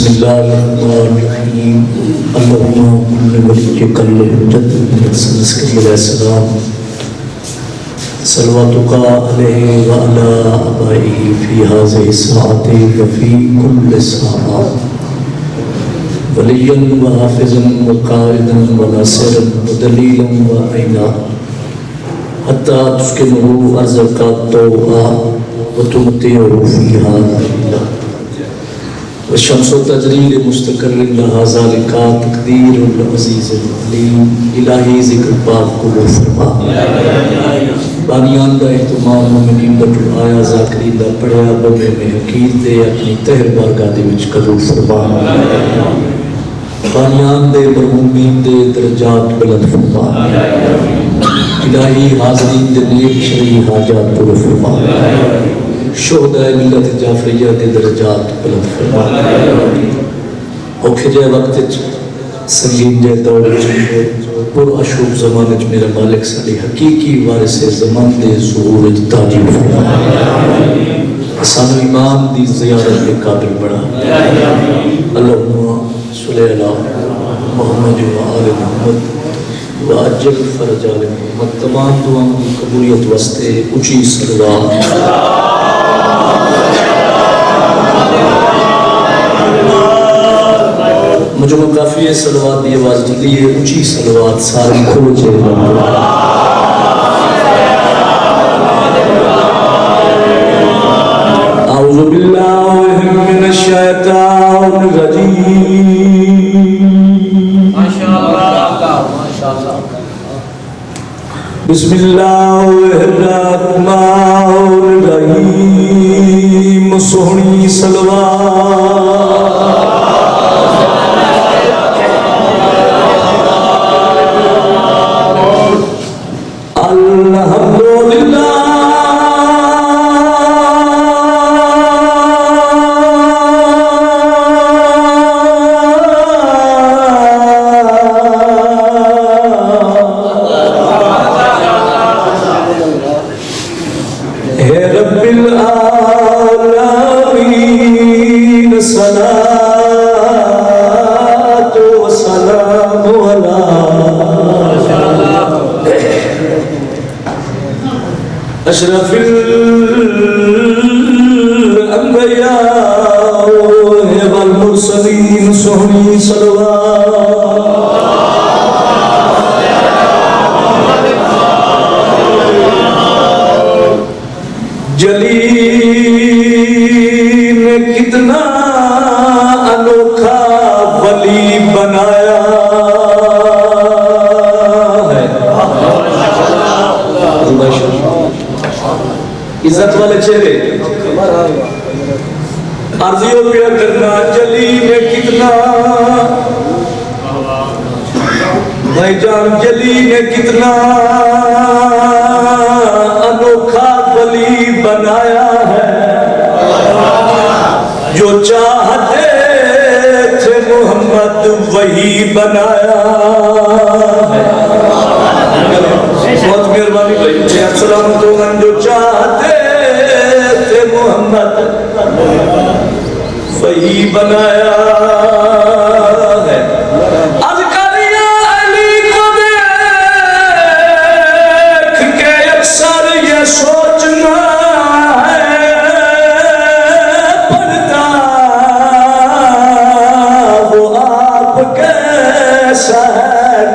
बिस्मिल्लाहिर्रहमानिर्रहीम अल्लाहुम्मा वलिय्यकल हुज्जत सल्लल्लाहु सलवातुका अलैहि व अला आबाइही फी हाज़िहि साअति व फी कुल्लि साअ वलिय्यन व हाफ़िज़न व क़ाइदन व नासिरन व दलीलन व ऐना हत्ता तुस्किनुहु अर्ज़का तौआ व तुमतिअहु फ़ीहा ज़लीला वशम्सु तजरी मुस्तक़र्रिन लहा ज़ालिका तक़दीरुल अज़ीज़ुल अलीम। इलाही ज़िक्र पाक कुल फरमा बानियान दा एहतमाम मोमिनीन दा आया ज़ाकिरीन दा पढ़िया बमे में हकीर दे अपनी तहर बारगाह दे विच कबूल फरमा। बानियान दे मरहूमीन दे दरजात बुलंद फरमा। इलाही हाज़रीन दे नेक शरई हाजात पूरे फरमा। शोहदा मिल्लत जाफरिया के दरजात बुलंद फरमा। औखे जे वक्त संगीन जे दौर पुर अशूब ज़माने च मेरे मालिक साडी हकीकी वारिस ज़मान दे ज़हूर ताजी फरमा। सानू ईमान दी ज़ियारत के काबिल बना। अल्लाहुम्मा सल्लि अला मुहम्मद व आले मुहम्मद व अज्जल फरज आले मुहम्मद। तमाम दुआओं की कबूलियत वास्ते ऊंची सलवात मुझे काफ़ी है सलवात की आवाज़ जल्दी है ऊंची सलवात सारी खोजे आऊज़ु बिल्लाहि मिनश शैतानिर रजीम। माशाअल्लाह माशाअल्लाह। बिस्मिल्लाहिर रहमानिर रहीम। सोहनी सलवात अशरफिल अंबिया वल मुरसलीन। सोहनी सलवात जली ने कितना अनोखा वली बनाया है। इज्जत वाले चेहरे अर्जियों पे करना जली में कितना भाईजान जली में कितना अनोखा वली बनाया है। जो चाहते थे मोहम्मद वही बनाया है। बहुत मेहरबानी भाई। अस्सलाम वालेकुम। जो चाहते थे मोहम्मद वही बनाया है। अज़कारिया अली को देख के अक्सर ये सोचना है पड़ता वो आप कैसा है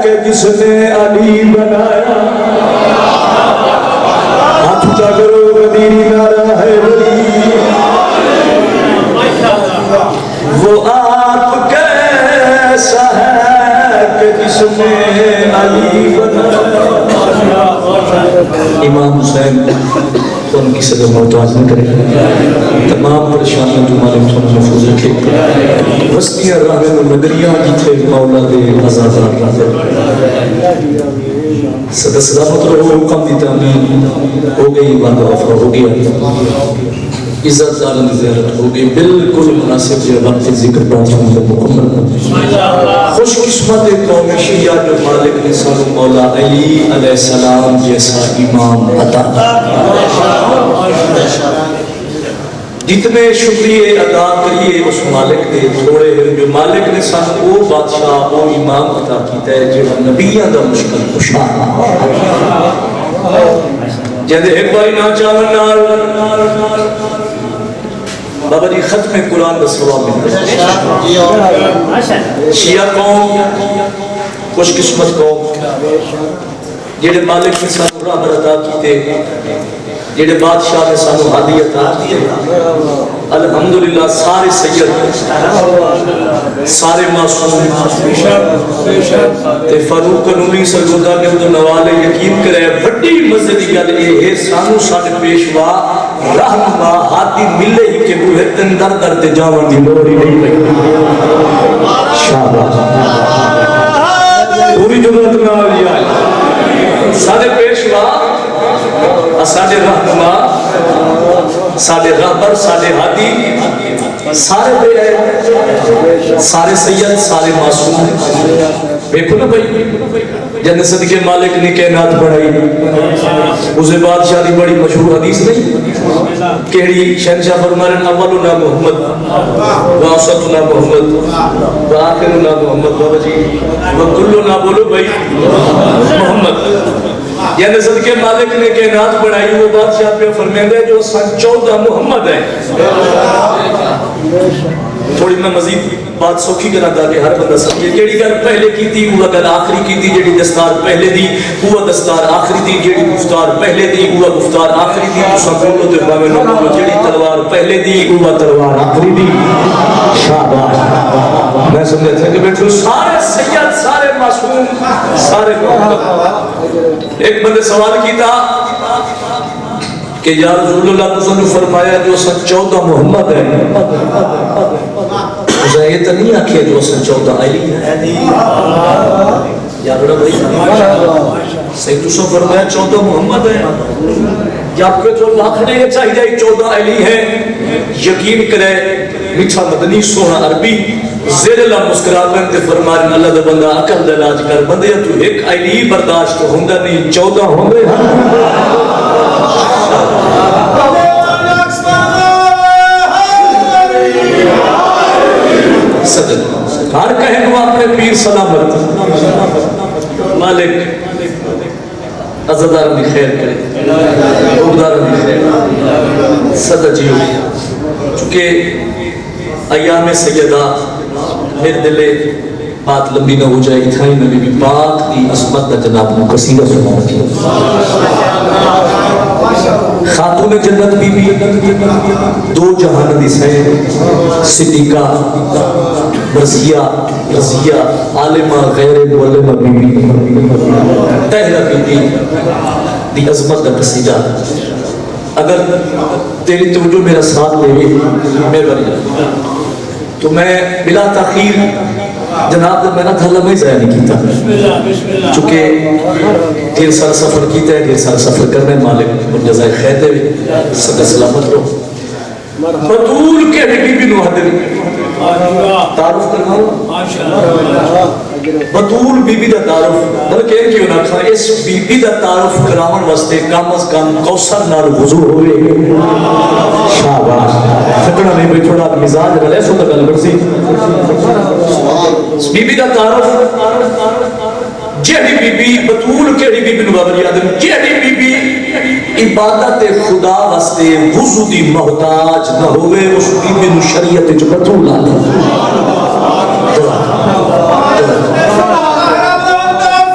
कि जिसने अली बनाया। वो आप कैसा है कि जिसने अली बनाया। इमाम हुसैन तो उनकी सदा मोहताज न करे। तमाम परेशानियों जो मालिक थोड़ा महफूज रखे। बस्तियां राह नगरियां जिथे मौला दे आजादार राह सदा सलामत रहो। हुक्म दी तामील हो गई। वादा वफा हो गया। इज्जत दारन ज़ियारत हो गई। बिल्कुल मुनासिब जो वक्त जिक्र पहुंचने मुकम्मल। खुशकिस्मत कौम शिया जो मालिक ने सानू मौला अली अलैहिस्सलाम जैसा इमाम अता जितने शुक्रिए अदा करिए उस मालिक के थोड़े हैं। जो मालिक ने सानू वो बादशाह वो इमाम अता कीता है जो नबियां दा मुश्किल कुशा जदे एक बारी ना चावन नाल बाबा जी खत्म कुरान का सवाब मिलता है। शिया कौम खुशकिस्मत कौम जेड़े मालिक ने सानू राह अता कीते जेड़े बादशाह ने सानू हादी अता की अल्हम्दुलिल्लाह। सारे सैयद सारे मासूम ते फारूक कनूनी सरगोदा ने उदो नवाले यकीन करे बड़ी मजे की गल ये है सानू साडे पेशवा रहनुमा हादी मिले ही के बूहे तन दर दर ते जावन दी लोड़ ही नहीं पई। शाबाश पूरी जरूरत नाल यार साडे पेशवा साडे रहनुमा साडे रहबर साडे हादी सारे सैयद सारे मासूम देखो ना भाई जन सदके मालिक ने कायनात बनाई उसे बादशाह की बड़ी मशहूर हदीस नहीं केड़ी शहनशाह फरमाने अव्वलुना मोहम्मद व औसतुना मोहम्मद व आखिरुना मोहम्मद बाबा जी व कुल्लुना बोलो भाई मोहम्मद। यानी सदके मालिक ने कायनात बनाई वो बादशाह पे फरमांदा जो सन 14 मोहम्मद है। थोड़ी मैं मजीद बात सौखी करा ताकि हर बंदा समझे जेड़ी गल पहले की थी वो गल आखिरी की थी जेड़ी दस्तार पहले दी वो दस्तार आखिरी दी जेड़ी गुफ्तार पहले दी वो गुफ्तार आखिरी दी तुसा बोलो ते भावे ना बोलो जेड़ी तलवार पहले दी वो तलवार आखिरी दी। शाबाश मैं समझा था कि बैठो सारे सैयद सारे मासूम सारे मोहम्मद। एक बंदे सवाल किया कि या रसूलुल्लाह तुसानू फरमाया जो सन 14 मोहम्मद है ये तो नहीं आखिया जो सन 14 अली है यार भाई सही तुसा फरमाया 14 मोहम्मद है जबकि जो आखने चाहिए 14 अली है। यकीन करे मीठा मदनी सोना अरबी ज़ेरला मुस्कुरावन ते फरमान अल्लाह दा बंदा अकल दा इलाज कर बंदे तू एक अली बर्दाश्त होंदा नहीं 14 होंदे हर कहे को अपने पीर सलामत मालिक अज़दार की खैर करे उबदार की खैर सदा जियो चूंकि अयाम सैयदा मेरे दिले बात लंबी ना हो जाएगी थाई नबी भी पाक की असमत का जनाब को कसीदा सुना खातून जन्नत बीबी दो जहान दी सैर सिद्दीका रज़िया रज़िया आलिमा गैर मुअल्लिमा बीबी तहरा बीबी दी अजमत का कसीदा। अगर तेरी तवज्जो मेरा साथ देवे मेहरबानी तो मैं बिला ताखीर जनाब ने मेरा थल्ला में ज़ाया नहीं किया चूँकि ढेर सारा सफ़र किया है ढेर सारा सफ़र करने मालिक और जज़ाए खैर दे सदा सलामत रहो। बतूल के बीबी नु हदरी तारुफ करवाओ बतूल बीबी दा तारुफ बल्कि क्यों ना खा इस बीबी दा तारुफ करावन वास्ते कम अज कम कौसर नाल वुजू होवे। शाबाश फटना नहीं भाई थोड़ा मिजाज रले सो तो गल बरसी बीबी दा तारुफ जेड़ी बीबी बतूल केड़ी बीबी नु बाबा आदम जेड़ी बीबी इबादत खुदा वास्ते वुजू दी मोहताज न होवे उस बीबी नु शरीयत च बतूल आंदा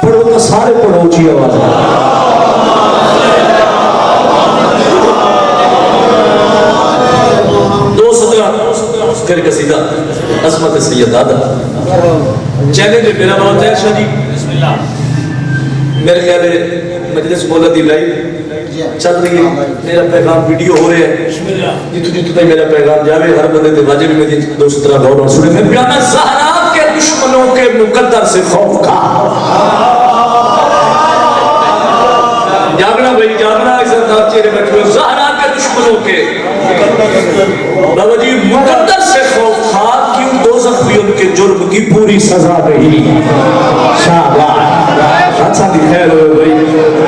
पढ़ो तो सारे पढ़ो ऊंची आवाज दो सदरा कर कसीदा अज़मत सैयद दादा चैलेंज मेरा बहुत है शाह जी मेरे ख्याल है मजलिस मौला दी लाइव चल रही है मेरा पैगाम वीडियो हो रहा है जितु जितु तक मेरा पैगाम जावे हर बंदे ते वाजिब मेरी दोस्त तरह गौर और सुने मैं प्यारा ज़हरा के दुश्मनों के मुकद्दर से खौफ खा जागना भाई जागना इज्जतदार चेहरे बैठे ज़हरा के दुश्मनों के बाबा जी मुकद्दर से खौफ खा क्यों दोज़ख भी उनके जुर्म की पूरी सजा रही। शाबाश अच्छा दी खैर हो भाई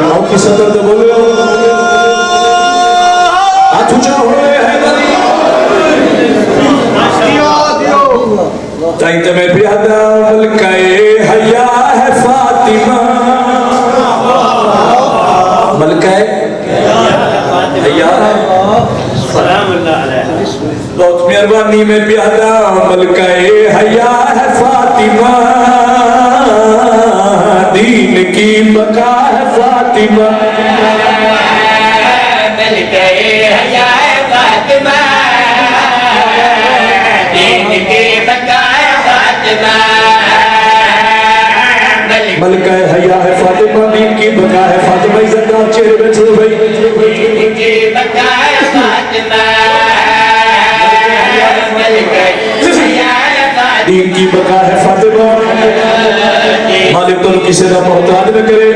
और की सदर तो बोलो हाथ ऊंचा हो रहे हैं ताई तो मैं प्यादा मलकाए हया है फातिमा, मलकाए हया बहुत मेहरबानी में प्यादा मलकाए हया है फातिमा, दीन की बका है फातिमा, मलकाए हया है फातिमा, दीन की बका है फातिमा, मलकाए हया है फातिमा, दीन की बका है फातिमा। इज्जतदार चेहरे पे छोड़ो भाई, दीन की बका है फातिमा, दीन की बका है फातिमा। मालिक तो किसी का मोहताज न करे।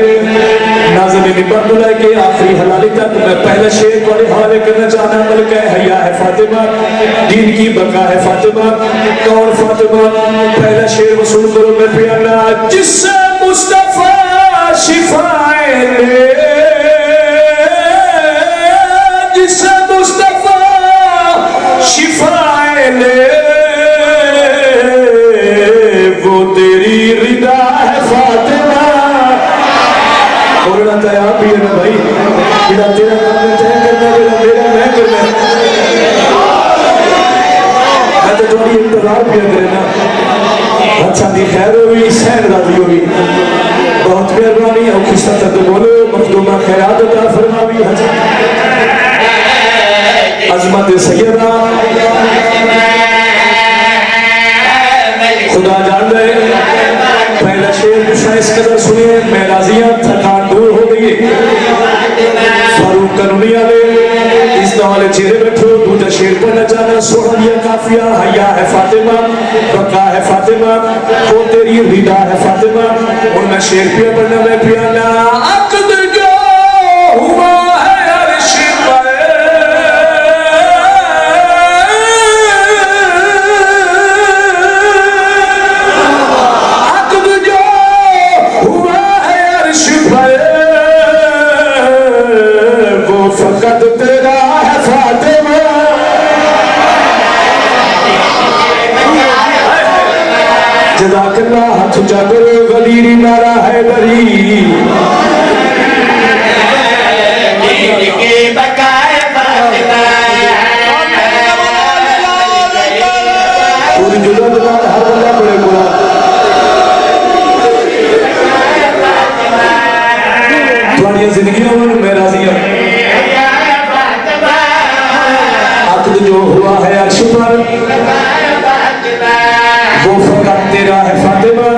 नाज़रीन निबत बुलाए के आखिरी हलाली तक मैं पहला शेर को हवाले करना चाहता हूं। मलकाए हया है फातिमा, दीन की बका है फातिमा। कौन फातिमा? पहला शेर वसूल करो मैं प्यारा। जिससे मुस्तफा शिफाए ले, जिससे मुस्तफा शिफाए ले, वो तेरी रिदा है फातिमा। बोलना तैयार भी है ना भाई, बिना तेरा काम में तय करना, बिना मेरा मैं करना। मैं तो तुम्हारी इंतजार भी करे ना। अच्छा दी खैर हुई, सहन राजी हुई, बहुत मेहरबानी। और किस तरह तक बोलो मखदूमा खैरात अता फरमावी। अजमत सैयदा खुदा जान रहे। पहला शेर दूसरा इस कदर सुनिए, मैं राजियां थकान दूर हो गई। फारूक कनुनिया ने इस वाले चेहरे बैठो। दूसरा शेर पढ़ना चाहना, सोना दिया काफिया। हया है फातिमा, बका है फातिमा, वो तेरी रिदा है फातिमा। और मैं शेर पिया पढ़ना मैं पिया ना। अक़द जो हुआ है अर्श पर, फकत तेरा है फातिमा। जज़ाकल्लाह हाथ ऊंचा करो, गलीरी नारा है बरी। दीन की बका है फातिमा, पूरी जुदा जुदा हर बंदा बड़े बुरा। तुम्हारी जिंदगियों में मैं राजी हूं। जो हुआ है अर्श पर, वो फकत तेरा है फातिमा।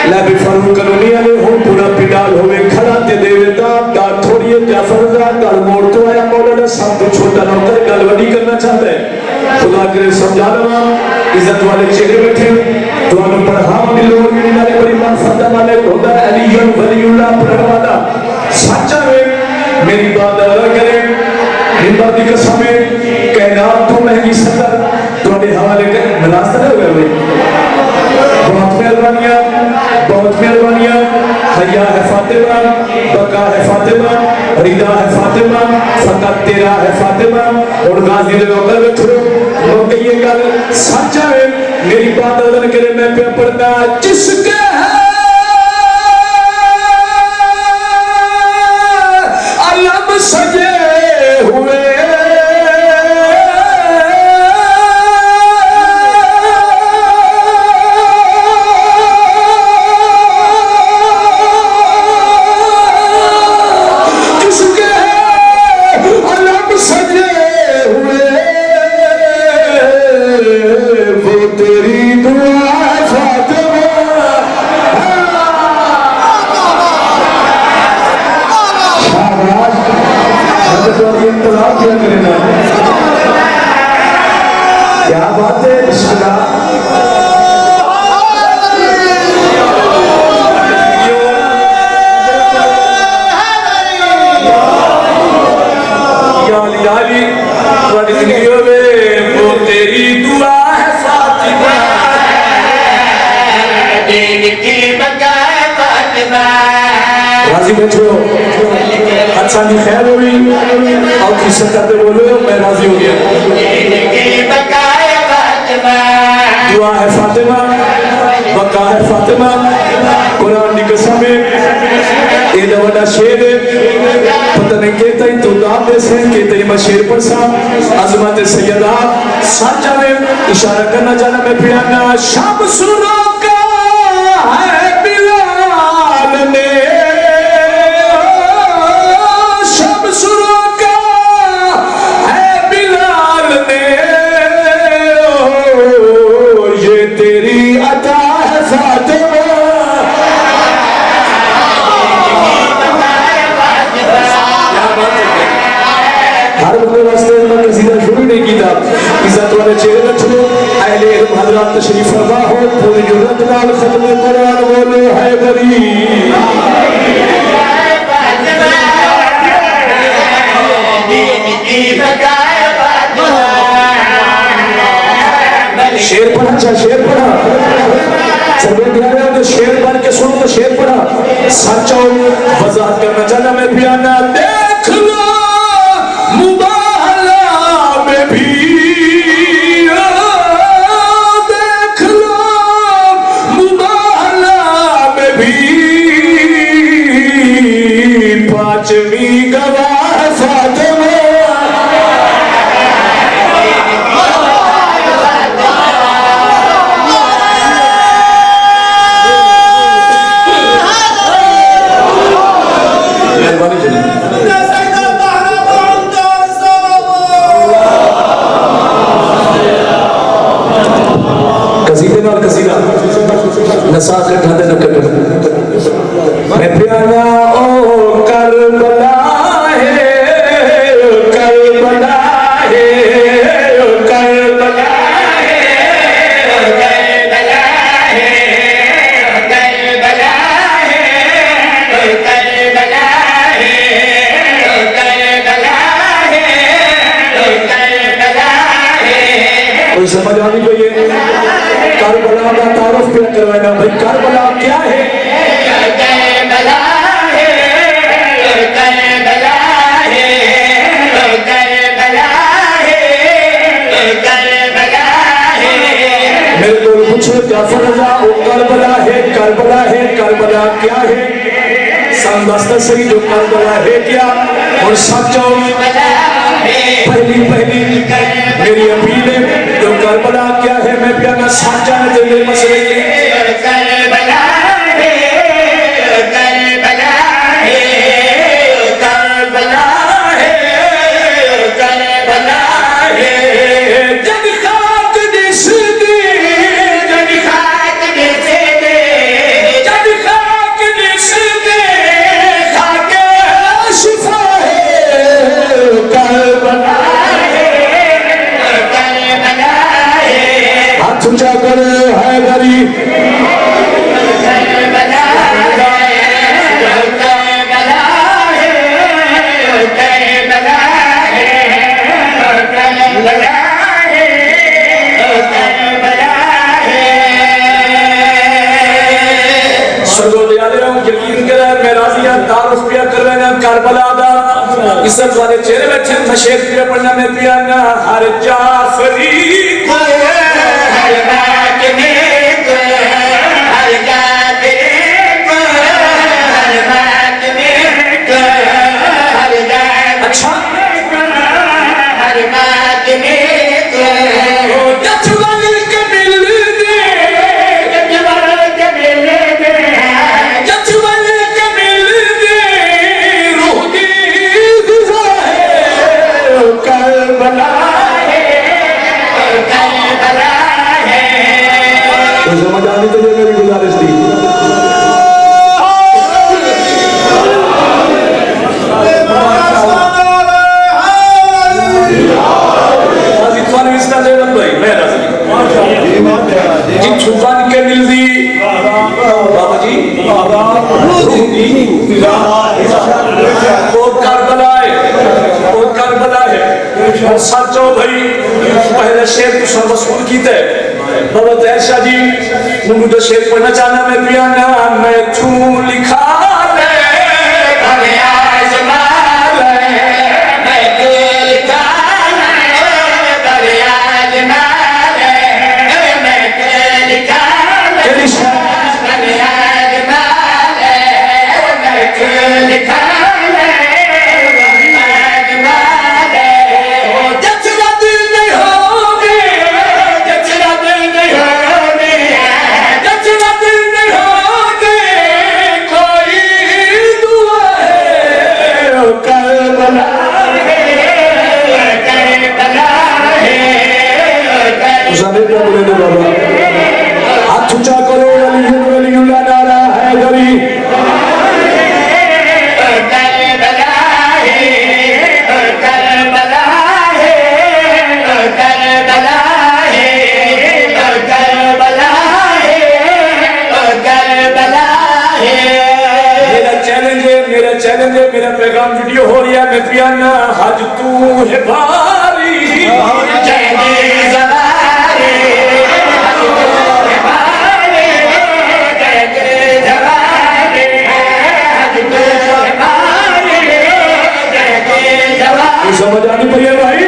लबे फरूक कनुनिया ने हो पूरा पिटाल होवे खड़ा ते देवे दा थोड़ी जाफर दा गल मोड़ तो आया। मौलाना सब तो छोटा नौकर गल बड़ी करना चाहता है। खुदा करे समझा लवा। इज्जत वाले चेहरे बैठे दोनों पढ़ाव दी लोग नहीं नाले बड़ी मानफत वाले खुदा अली वलीउल्लाह पढ़वादा सच्चा है। मेरी बात अदा करे हिंदा की कसम है, कायनात तो महंगी सदर तुम्हारे हवाले कर मुनासिब हो गया भाई। बहुत मेहरबानियां, बहुत मेहरबानियां। हया है फातिमा, बका है फातिमा, रिदा है फातिमा, फकत तेरा है फातिमा। और गाजी दे नौकर बैठो वो कहिए गल सच है। मेरी बात अदन करे मैं पे पढ़ना। जिसके है अलम सजे हुए, जिसके अलम सजे हुए, वो तेरी दुआ फातिमा। इंतजार किया करेना। क्या बात है। बिस्मिल्लाह। जिंदगी में वो तेरी दुआ है फातिमा, दीन की बका है फातिमा। राजी बैठो। अच्छा जी खैर हुई और किस करते बोलो मैं राजी हो गया। दीन की बका है फातिमा। दुआ है फातिमा, बका है फातिमा, कुरान की कसम है, एडा बड़ा शेर है, पता नहीं कहता ही तो दाम दे से, कहता ही मैं शेर पर सा, अज़मत सैयदा साचा में इशारा करना चाहना मैं पियाना शब सुनो का है बिलाल ने, शब सुनो का है बिलाल ने, ये तेरी अता है फातिमा। हर बंदे वास्ते अल्लाह ने सीधा शुरू नहीं किया, इज्जत वाले चेहरे रखो, अहले इल्म हज़रात तशरीफ फरमा हो, पूरी जुर्रत नाल खत्म कुरान बोलो है बरी। शेर पढ़ा, अच्छा शेर पढ़ा, सर्वे प्यारे तो शेर पढ़ के सुनो तो शेर पढ़ा, सच और वजाहत करना चाहना मैं पियाना देख लो मुबाहला में भी, देख लो मुबाहला में भी, पांचवी गवाह फातिमा। नसात रखा देना कटना मैं प्यारा ओ करबला है, करबला है, करबला है, करबला है, करबला है, करबला है, करबला है। कोई समझ आनी चाहिए करबला का तारुफ क्या करवाना भाई, करबला क्या है? करबला है, करबला है, करबला है, करबला है। मेरे को पूछो क्या फर्जा वो करबला है, करबला है, करबला क्या है? समझता सही जो करबला है क्या और सच्चा पहली पहली मेरी अपील है जो करबला क्या है मैं प्याना साचा ने दिल मसले की करबला है, करबला है, करबला है, करबला है। जग खाक दिस दे, जग खाक दिस दे, जग खाक दिस दे, खाके शिफा है करबला। ऊंचा कर है बरी करबला है, करबला है, करबला है, करबला है, करबला है। सर्वो दयाले हम यकीन करें मैं राजिया तारुफ किया करवाना करबला दा इज्जत वाले चेहरे में छन शेर पे पढ़ना में पियाना हर जाफरी को समझाने के लिए मेरी गुजारिश थी। जिन सुल्तान के दिल दी बाबा जी वो करबला है सचो भाई पहले शेर तो सर्वस्कुल की थे बाबा तैशाह जी मुझे तो शेर पढ़ना चाहना मैं पियाना मैं तू लिखा ले भले आजमा ले मैं तू लिखा ले भले आजमा ले मैं तू चैलेंज है, मेरा पैगाम वीडियो हो रहा है। मैं पियाना हज तू है भारी समझ आनी पड़ी है भाई।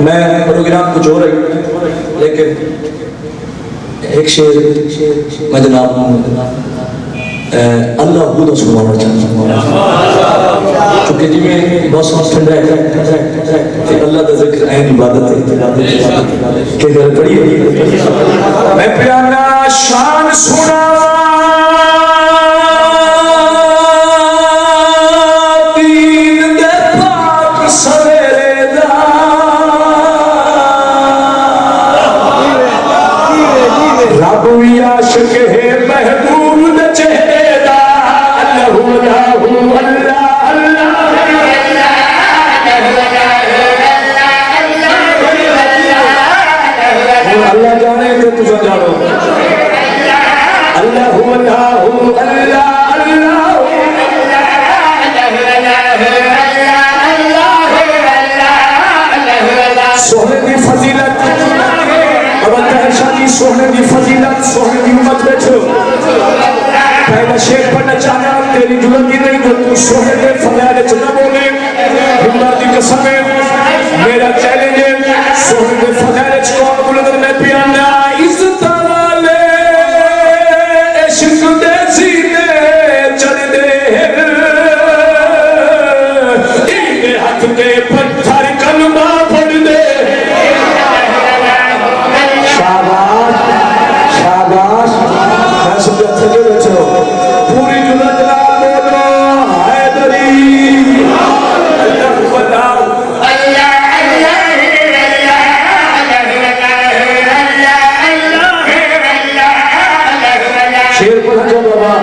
मैं प्रोग्राम कुछ हो रही लेकिन एक शेर मैं जनाब अल्लाह खुद सुनाना चाहता हूँ क्योंकि जिमें बहुत ठंडा है अल्लाह का जिक्र ऐन इबादत है के घर पड़ी मैं प्यारा शान सुना सोहने की फजीलत सोहने की उम्मत बैठो पहला शेर पढ़ना चाहना तेरी जुलत ही नहीं तो तू सोहने के फजाइल च न बोले खुदा दी कसम है मेरा चैलेंज है सोहने के फजाइल च कौन बुलंद मैं पियाना इज्जत वाले इश्क दे सीने चढ़ दे इनके हाथ के पत्थर कलमा पढ़ दे पूरी जुलत बोलो हैदरी शेर पढ़ा जो बाबा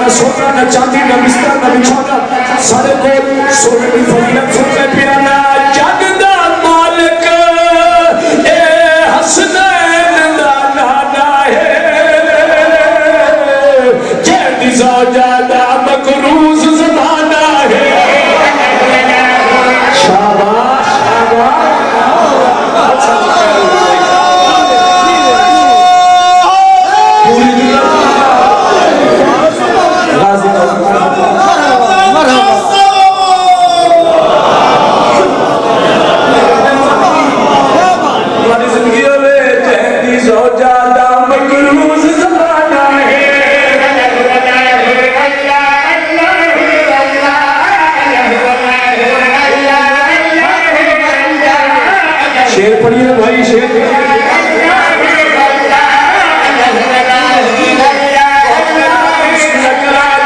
सोना न चांदी न बिस्तर न बिछौना सारे को सोने की फजीलत सुन के पियाना जग दा मालिक ए हसनैन दा नाना है जेदी ज़ौजादा मकरूज ज़माना है शाबाश शाबाश भाई शेर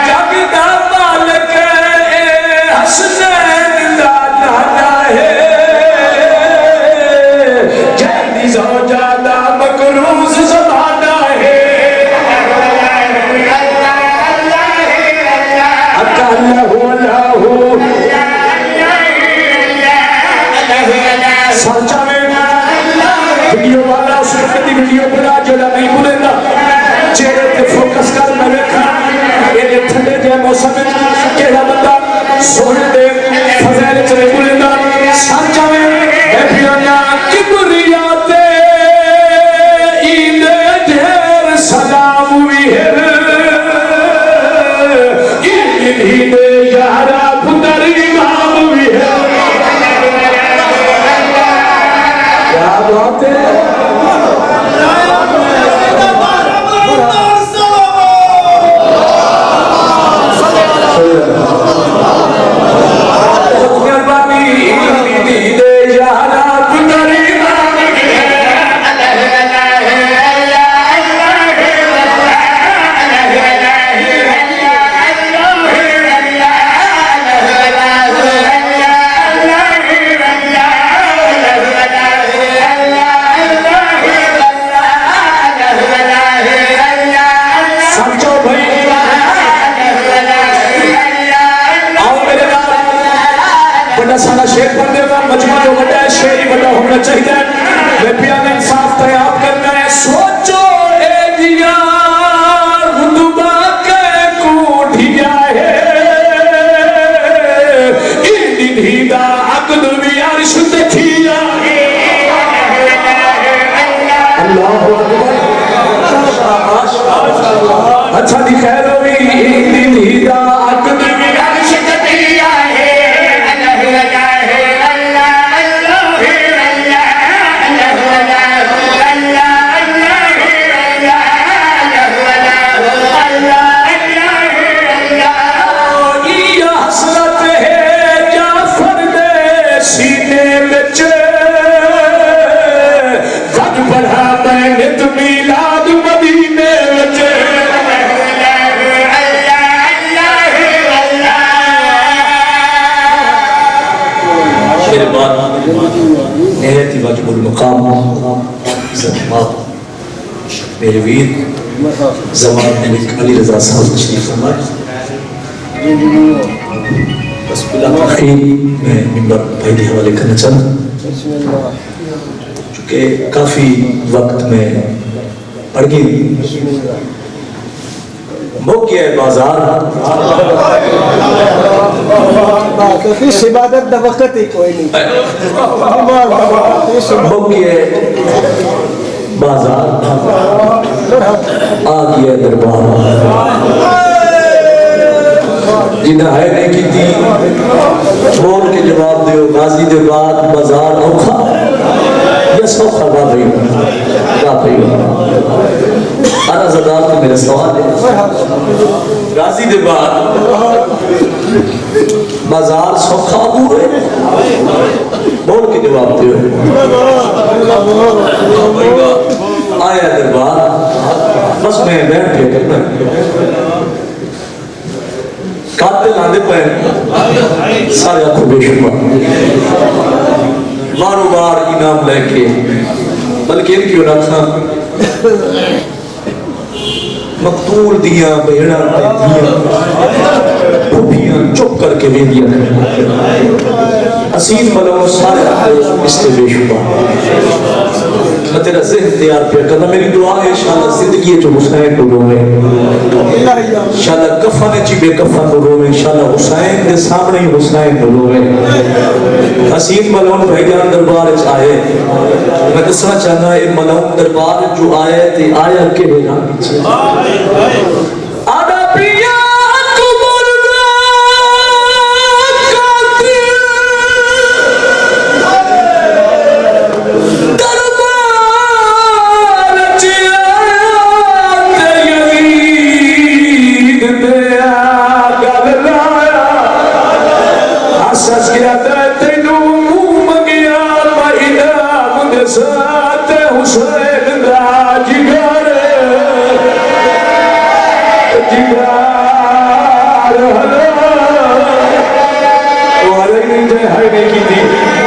जगदा मालिक हसनैन दा नाना है जल्दी सो जादा मकरूज ज़माना है अल्लाह सच्चा में वीडियो वाला उस वक्त की वीडियो बना जोड़ा नहीं भूलेगा चेहरे पे फोकस कर मैं देखा ये ठंडे जे मौसम में केड़ा बंदा सोने दे फज़ैल च नहीं भूलेगा सच्चा में हैप्पीना किबरिया ते ईद ढेर सलाम भी है ईद यारा पुत्र इमाम भी है क्या बात है सारा शेर पढ़ने का मजमा जो बड़ा है शेर ही बड़ा होना चाहिए मैं पिया ने इंसाफ तैयार करना है सोचो ए दिया रुतबा के कोठिया है इन ढीदा अकद भी अर्श देखिया अल्लाह अकबर अच्छा दिखैर होगी इन ढीदा अकद भी अर्श देखिया है मेरे वीर जमान अली रजा साहब तशरीफ फरमाए बस बिलाखिर मैं मिंबर भाई के हवाले करना चाहूँ चूँकि काफ़ी वक्त में पड़ गई मौके है बाजार इबादत दा वक्त ही कोई नहीं मौके है बाजार आ गया दरबार जिन्हें है नहीं की थी छोड़ के जवाब दो गाजी के बाद बाजार औखा या सौखा वाकई आना ज़दार तो मेरा सवाल है गाजी के बाद बाजार सौखा हुए बोल के जवाब दो आया दरबार बस मैं बैठ के करना कातिल आंदे पे सारे आंखों बेशुमार बारों बार इनाम लेके बल्कि क्यों ना था मकतूल दिया भेड़ा दिया चुप करके वे दिया असीम मलो सारे इससे बेशुमार मैं तेरा ज़हन तैयार पे करना मेरी दुआ है इंशाअल्लाह जिंदगी जो हुसैन को रोवे इंशाअल्लाह कफन ची बेकफन को रोवे इंशाअल्लाह हुसैन के सामने ही हुसैन को रोवे हसीन मलौन भाईजान दरबार च आए मैं दसना चाहना है मलौन दरबार जो आए थे आया के रंग आदा पिया Sir ते हुसैन दा जिगर जिगर वो हरे नहीं थे हाय नहीं की थी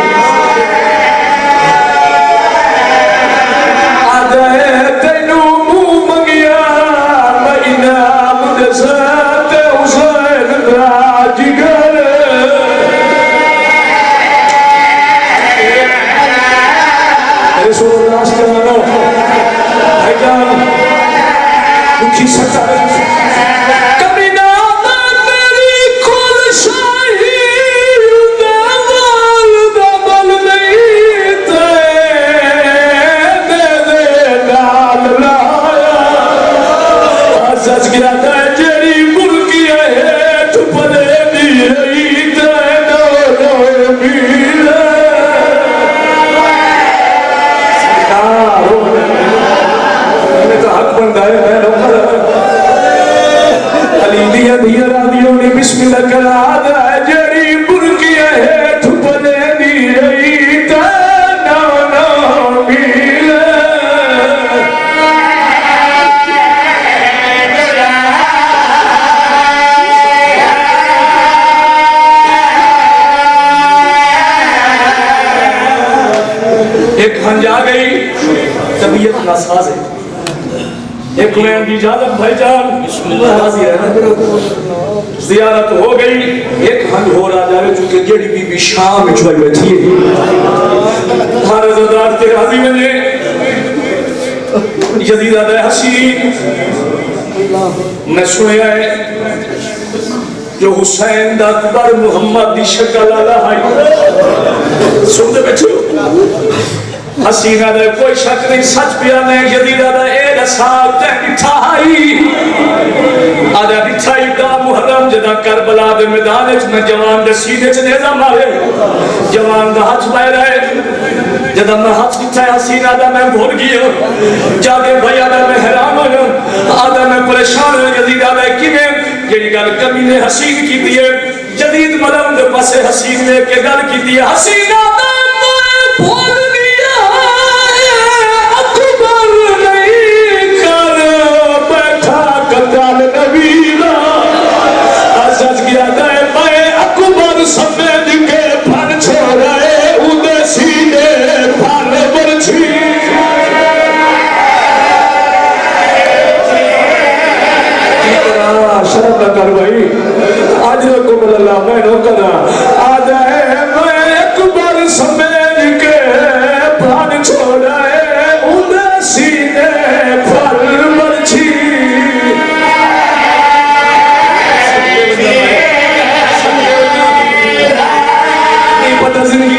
एक हंज आ गई तबीयत नासाज है एक में इजाजत भाईजान जियारत हो गई एक हंज हो रहा जावे चूंकि जेड़ी बीबी शाम में छुई बैठी है हर रज़ादार ते राजी बने यजीद आदा हसीन मैं सुनिया है जो हुसैन दा अकबर मुहम्मद दी शक्ल आला है सुनते बैठो हसीना दे कोई शक नहीं सच पिया ने यजीदा दा ए रसा ते मिठाई आदा मिठाई दा मुहर्रम जदा करबला दे मैदान च मैं जवान दे सीने च नेजा मारे जवान दा हाथ पाए रहे जदा मैं हाथ दिखा हसीना दा मैं भूल गया जाके भैया दा मैं हैरान हो आदा मैं परेशान हो यजीदा दा किवें जेड़ी गल कमी ने हसीन की दिए जदीद मलम दे पासे हसीन ने के गल की दिए हसीना दा भूल शर्म न कर भाई आज को बदला मैं नो करा आज है मैं अकबर समेत के प्राण छोड़े उधर सीने पर बरछी नहीं पता जिंदगी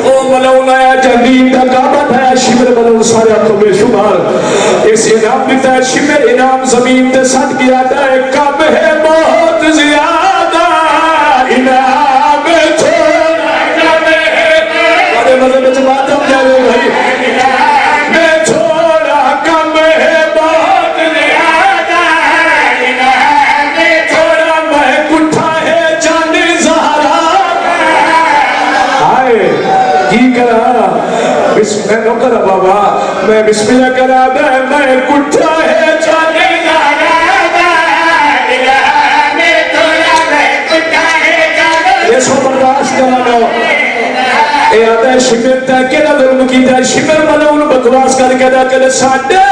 ओ मलौना जंदी का बताया शिविर बनो सारे आपको बेशुमार इस इनाम दिता है शिविर इनाम जमीन ते सट गया है कम है बहुत ज्यादा इनाम छोड़ा कम है अरे मजे में बात हम जावे भाई मैं छोड़ा कम है बहुत ज्यादा इनाम छोड़ा मैं कुठा है जाने ज़हरा हाय की करा बिस्मिल्लाह नो करा बाबा मैं बिस्मिल्लाह करा दे मैं कुठा है जाने बर्दाश्त करा ए आता है शिमिर तक के ना जुल्म कीता शिमिर वाला उन बकवास करके दा करे साडे